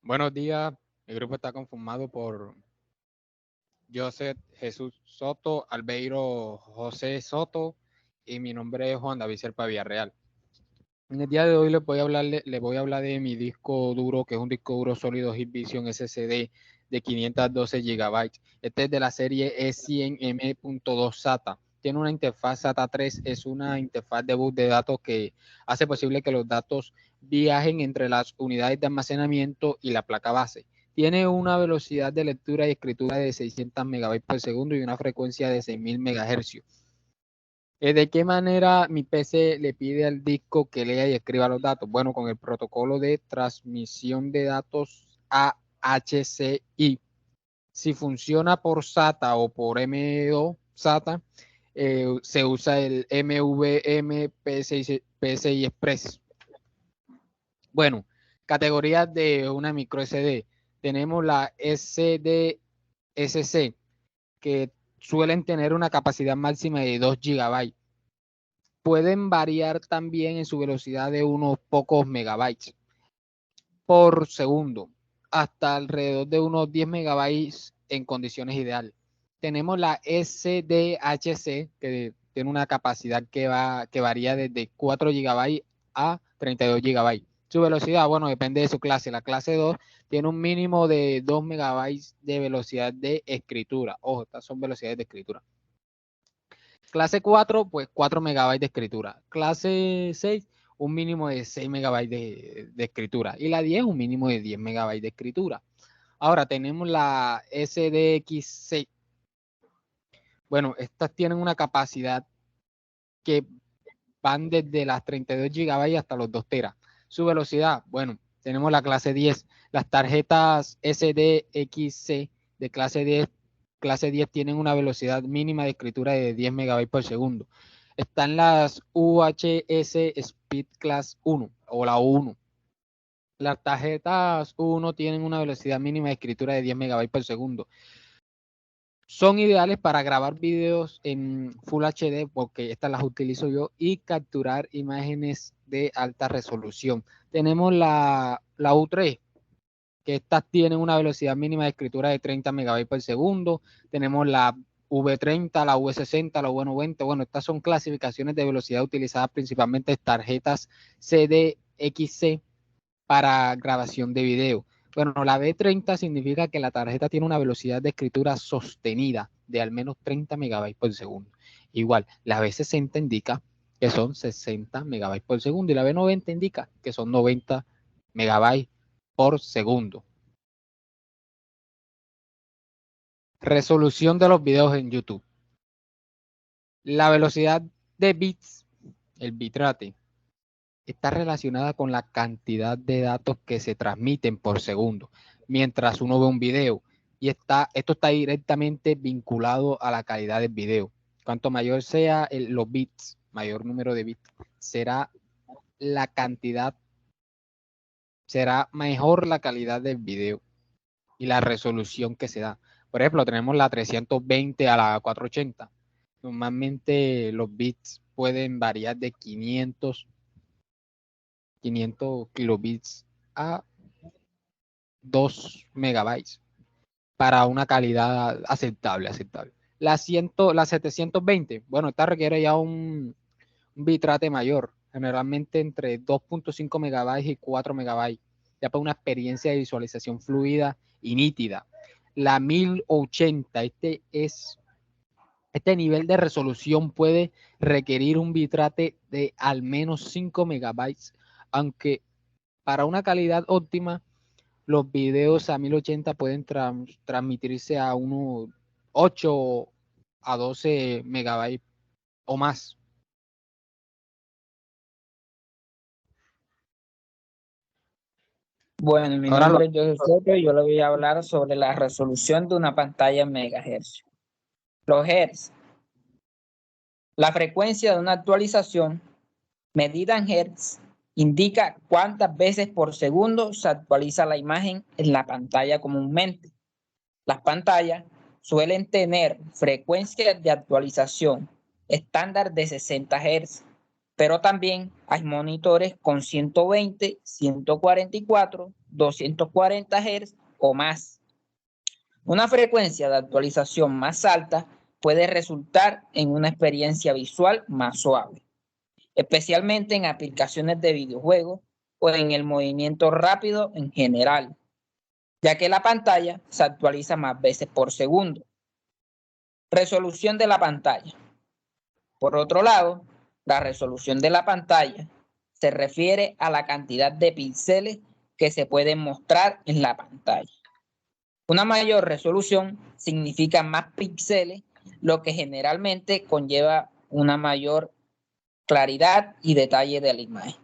Buenos días, el grupo está conformado por Joseph Jesús Soto, Albeiro José Soto y mi nombre es Juan David Serpa Villarreal. En el día de hoy les voy a hablar de mi disco duro, que es un disco duro sólido Hikvision SSD de 512 GB. Este es de la serie E100M.2 SATA. Tiene una interfaz SATA 3, es una interfaz de bus de datos que hace posible que los datos viajen entre las unidades de almacenamiento y la placa base. Tiene una velocidad de lectura y escritura de 600 MB por segundo y una frecuencia de 6000 MHz. ¿De qué manera mi PC le pide al disco que lea y escriba los datos? Bueno, con el protocolo de transmisión de datos AHCI. Si funciona por SATA o por M2 SATA, se usa el MVM PCI Express. Bueno, categorías de una micro SD. Tenemos la SDSC, que suelen tener una capacidad máxima de 2 GB. Pueden variar también en su velocidad de unos pocos megabytes por segundo, hasta alrededor de unos 10 megabytes en condiciones ideales. Tenemos la SDHC, que tiene una capacidad que varía desde 4 GB a 32 GB. Su velocidad, bueno, depende de su clase. La clase 2 tiene un mínimo de 2 megabytes de velocidad de escritura. Ojo, estas son velocidades de escritura. Clase 4, pues 4 megabytes de escritura. Clase 6, un mínimo de 6 megabytes de escritura. Y la 10, un mínimo de 10 megabytes de escritura. Ahora tenemos la SDXC. Bueno, estas tienen una capacidad que van desde las 32 GB hasta los 2 teras. Su velocidad, bueno, tenemos la clase 10. Las tarjetas SDXC de clase 10 tienen una velocidad mínima de escritura de 10 megabytes por segundo. Están las UHS Speed Class 1 o la U1. Las tarjetas U1 tienen una velocidad mínima de escritura de 10 megabytes por segundo. Son ideales para grabar videos en Full HD, porque estas las utilizo yo, y capturar imágenes de alta resolución. Tenemos la U3, que estas tienen una velocidad mínima de escritura de 30 megabytes por segundo. Tenemos la V30, la V60, la V90. Bueno, estas son clasificaciones de velocidad utilizadas principalmente en tarjetas CDXC para grabación de video. Bueno, la V30 significa que la tarjeta tiene una velocidad de escritura sostenida de al menos 30 megabytes por segundo. Igual, la V60 indica que son 60 megabytes por segundo y la V90 indica que son 90 megabytes por segundo. Resolución de los videos en YouTube. La velocidad de bits, el bitrate, está relacionada con la cantidad de datos que se transmiten por segundo mientras uno ve un video. Y esto está directamente vinculado a la calidad del video. Cuanto mayor sea los bits, mayor número de bits, será la cantidad, será mejor la calidad del video y la resolución que se da. Por ejemplo, tenemos la 320 a la 480. Normalmente los bits pueden variar de 500 kilobits a 2 megabytes para una calidad aceptable. La 720, bueno, esta requiere ya un bitrate mayor, generalmente entre 2.5 megabytes y 4 megabytes, ya para una experiencia de visualización fluida y nítida. La 1080, este nivel de resolución puede requerir un bitrate de al menos 5 megabytes, aunque para una calidad óptima, los videos a 1080 pueden transmitirse a unos 8 a 12 megabytes o más. Bueno, mi Ahora, nombre es Joseph Soto y yo le voy a hablar sobre la resolución de una pantalla en megahercios. Los hertz. La frecuencia de una actualización medida en hertz indica cuántas veces por segundo se actualiza la imagen en la pantalla comúnmente. Las pantallas suelen tener frecuencias de actualización estándar de 60 Hz pero también hay monitores con 120, 144, 240 Hz o más. Una frecuencia de actualización más alta puede resultar en una experiencia visual más suave, especialmente en aplicaciones de videojuegos o en el movimiento rápido en general, ya que la pantalla se actualiza más veces por segundo. Resolución de la pantalla. Por otro lado, la resolución de la pantalla se refiere a la cantidad de píxeles que se pueden mostrar en la pantalla. Una mayor resolución significa más píxeles, lo que generalmente conlleva una mayor claridad y detalle de la imagen.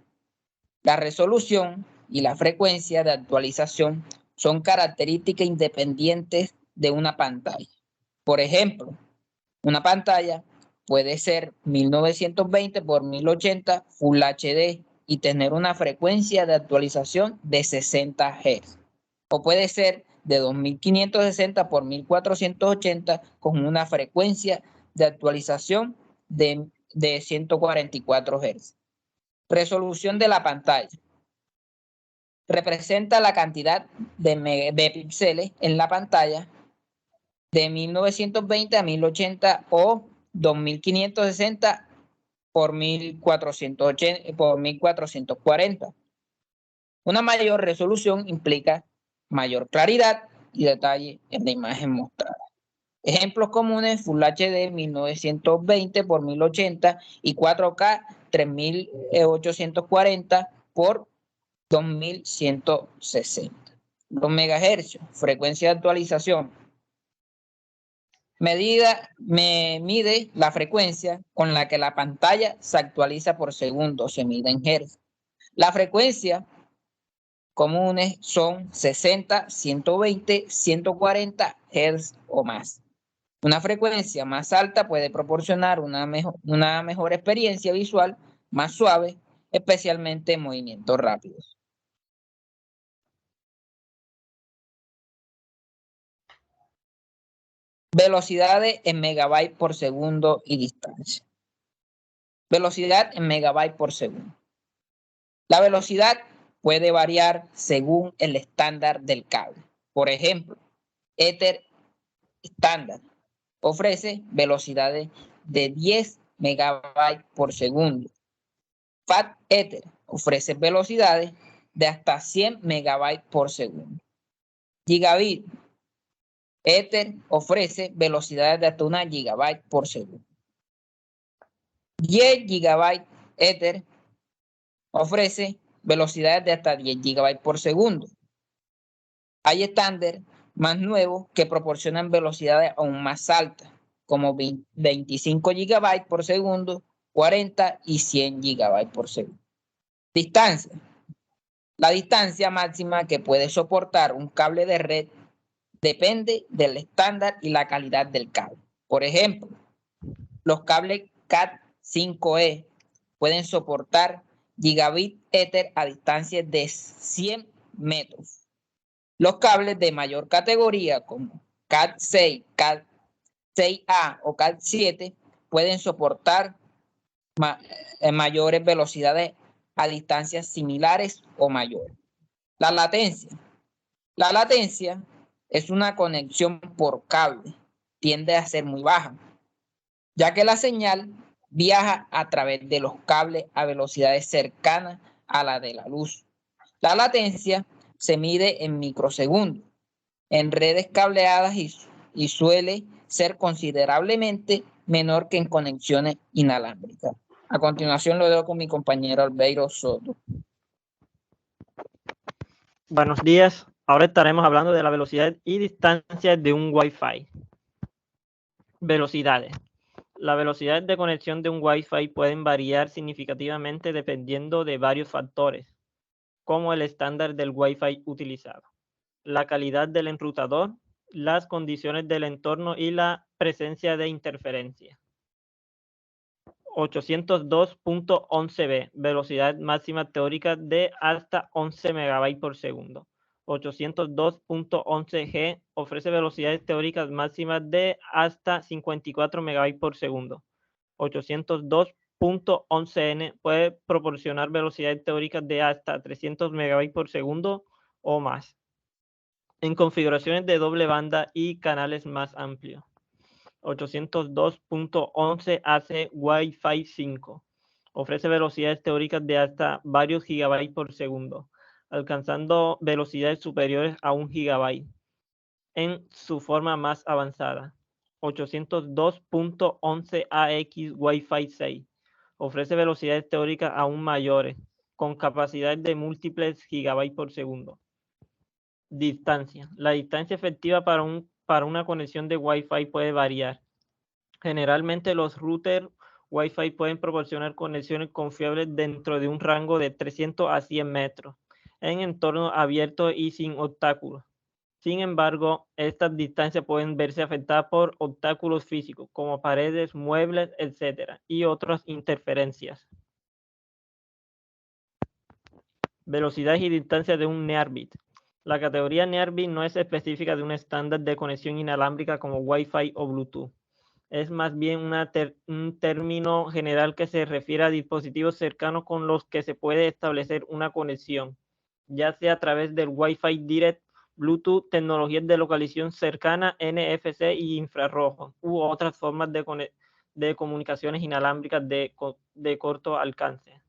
La resolución y la frecuencia de actualización son características independientes de una pantalla. Por ejemplo, una pantalla puede ser 1920 por 1080 Full HD y tener una frecuencia de actualización de 60 Hz. O puede ser de 2560 por 1480 con una frecuencia de actualización de 144 Hz. Resolución de la pantalla. Representa la cantidad de píxeles en la pantalla de 1920 a 1080 o 2560 por 1480 por 1440. Una mayor resolución implica mayor claridad y detalle en la imagen mostrada. Ejemplos comunes: Full HD 1920 por 1080 y 4K 3840 por 2160. Los megahercios, frecuencia de actualización. Mide la frecuencia con la que la pantalla se actualiza por segundo, se mide en hertz. La frecuencia comunes son 60, 120, 140 Hz o más. Una frecuencia más alta puede proporcionar una mejor experiencia visual, más suave, especialmente en movimientos rápidos. Velocidades en megabytes por segundo y distancia. Velocidad en megabytes por segundo. La velocidad puede variar según el estándar del cable. Por ejemplo, Ether estándar ofrece velocidades de 10 megabytes por segundo. Fat Ether ofrece velocidades de hasta 100 megabytes por segundo. Gigabit Ether ofrece velocidades de hasta 1 gigabyte por segundo. 10 gigabytes Ether ofrece velocidades de hasta 10 gigabytes por segundo. Hay estándares más nuevos que proporcionan velocidades aún más altas, como 25 gigabytes por segundo, 40 y 100 gigabytes por segundo. Distancia. La distancia máxima que puede soportar un cable de red depende del estándar y la calidad del cable. Por ejemplo, los cables Cat5e pueden soportar gigabit Ether a distancias de 100 metros. Los cables de mayor categoría como Cat6, Cat6A o Cat7 pueden soportar mayores velocidades a distancias similares o mayores. La latencia. La latencia es una conexión por cable. Tiende a ser muy baja, ya que la señal viaja a través de los cables a velocidades cercanas a la de la luz. La latencia se mide en microsegundos en redes cableadas y suele ser considerablemente menor que en conexiones inalámbricas. A continuación lo dejo con mi compañero Albeiro Soto. Buenos días. Ahora estaremos hablando de la velocidad y distancia de un Wi-Fi. Velocidades. La velocidad de conexión de un Wi-Fi pueden variar significativamente dependiendo de varios factores, como el estándar del Wi-Fi utilizado, la calidad del enrutador, las condiciones del entorno y la presencia de interferencia. 802.11b, velocidad máxima teórica de hasta 11 megabytes por segundo. 802.11g ofrece velocidades teóricas máximas de hasta 54 megabytes por segundo. 802 .11n puede proporcionar velocidades teóricas de hasta 300 megabytes por segundo o más, en configuraciones de doble banda y canales más amplios. 802.11ac Wi-Fi 5 ofrece velocidades teóricas de hasta varios gigabytes por segundo, alcanzando velocidades superiores a 1 gigabyte en su forma más avanzada. 802.11ax Wi-Fi 6 ofrece velocidades teóricas aún mayores, con capacidad de múltiples gigabytes por segundo. Distancia. La distancia efectiva para una conexión de Wi-Fi puede variar. Generalmente los routers Wi-Fi pueden proporcionar conexiones confiables dentro de un rango de 300 a 100 metros, en entornos abiertos y sin obstáculos. Sin embargo, estas distancias pueden verse afectadas por obstáculos físicos, como paredes, muebles, etc., y otras interferencias. Velocidad y distancia de un Nearbit. La categoría Nearbit no es específica de un estándar de conexión inalámbrica como Wi-Fi o Bluetooth. Es más bien un término general que se refiere a dispositivos cercanos con los que se puede establecer una conexión, ya sea a través del Wi-Fi Direct, Bluetooth, tecnologías de localización cercana, NFC y infrarrojo, u otras formas de comunicaciones inalámbricas de corto alcance.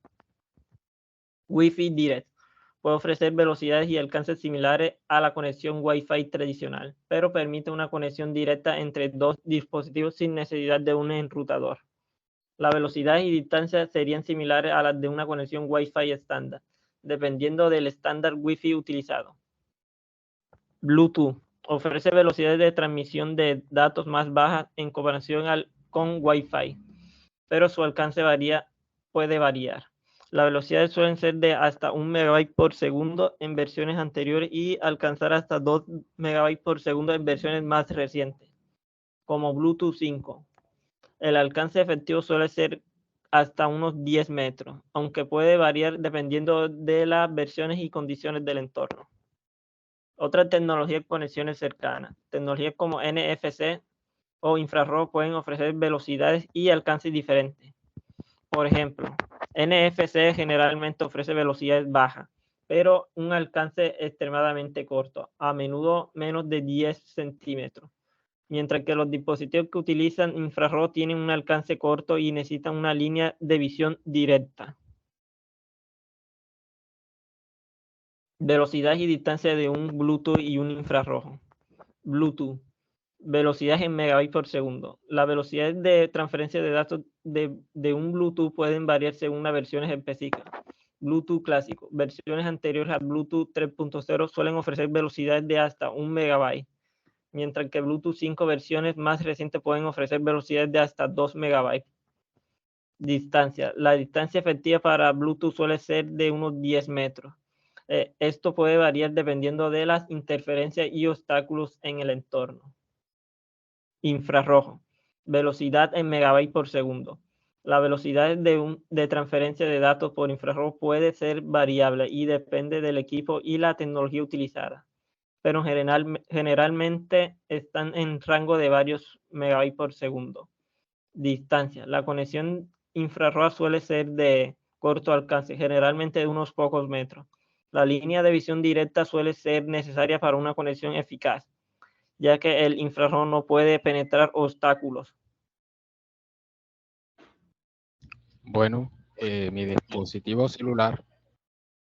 Wi-Fi Direct puede ofrecer velocidades y alcances similares a la conexión Wi-Fi tradicional, pero permite una conexión directa entre dos dispositivos sin necesidad de un enrutador. La velocidad y distancia serían similares a las de una conexión Wi-Fi estándar, dependiendo del estándar Wi-Fi utilizado. Bluetooth ofrece velocidades de transmisión de datos más bajas en comparación con Wi-Fi, pero su alcance puede variar. Las velocidades suelen ser de hasta 1 megabyte por segundo en versiones anteriores y alcanzar hasta 2 megabytes por segundo en versiones más recientes, como Bluetooth 5. El alcance efectivo suele ser hasta unos 10 metros, aunque puede variar dependiendo de las versiones y condiciones del entorno. Otras tecnologías de conexiones cercanas, tecnologías como NFC o infrarrojo pueden ofrecer velocidades y alcances diferentes. Por ejemplo, NFC generalmente ofrece velocidades bajas, pero un alcance extremadamente corto, a menudo menos de 10 centímetros, mientras que los dispositivos que utilizan infrarrojo tienen un alcance corto y necesitan una línea de visión directa. Velocidad y distancia de un Bluetooth y un infrarrojo. Bluetooth. Velocidad en megabytes por segundo. Las velocidades de transferencia de datos de un Bluetooth pueden variar según las versiones específicas. Bluetooth clásico. Versiones anteriores a Bluetooth 3.0 suelen ofrecer velocidades de hasta 1 megabyte, mientras que Bluetooth 5 versiones más recientes pueden ofrecer velocidades de hasta 2 megabytes. Distancia. La distancia efectiva para Bluetooth suele ser de unos 10 metros. Esto puede variar dependiendo de las interferencias y obstáculos en el entorno. Infrarrojo. Velocidad en megabytes por segundo. La velocidad de transferencia de datos por infrarrojo puede ser variable y depende del equipo y la tecnología utilizada, pero generalmente están en rango de varios megabytes por segundo. Distancia. La conexión infrarroja suele ser de corto alcance, generalmente de unos pocos metros. La línea de visión directa suele ser necesaria para una conexión eficaz, ya que el infrarrojo no puede penetrar obstáculos. Bueno, mi dispositivo celular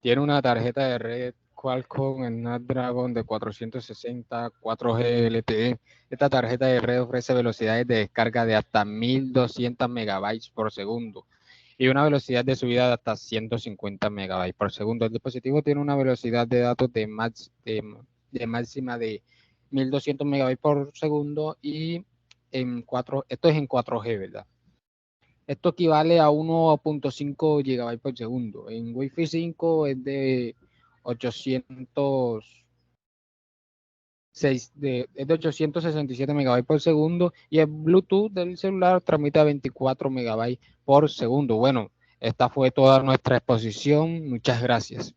tiene una tarjeta de red Qualcomm Snapdragon de 460 4G LTE. Esta tarjeta de red ofrece velocidades de descarga de hasta 1200 megabytes por segundo y una velocidad de subida de hasta 150 megabytes por segundo. El dispositivo tiene una velocidad de datos de máxima de 1200 megabytes por segundo y esto es en 4G, ¿verdad? Esto equivale a 1.5 GB por segundo. En Wi-Fi 5 es de 867 MB por segundo y el Bluetooth del celular transmite a 24 MB por segundo. Bueno, esta fue toda nuestra exposición. Muchas gracias.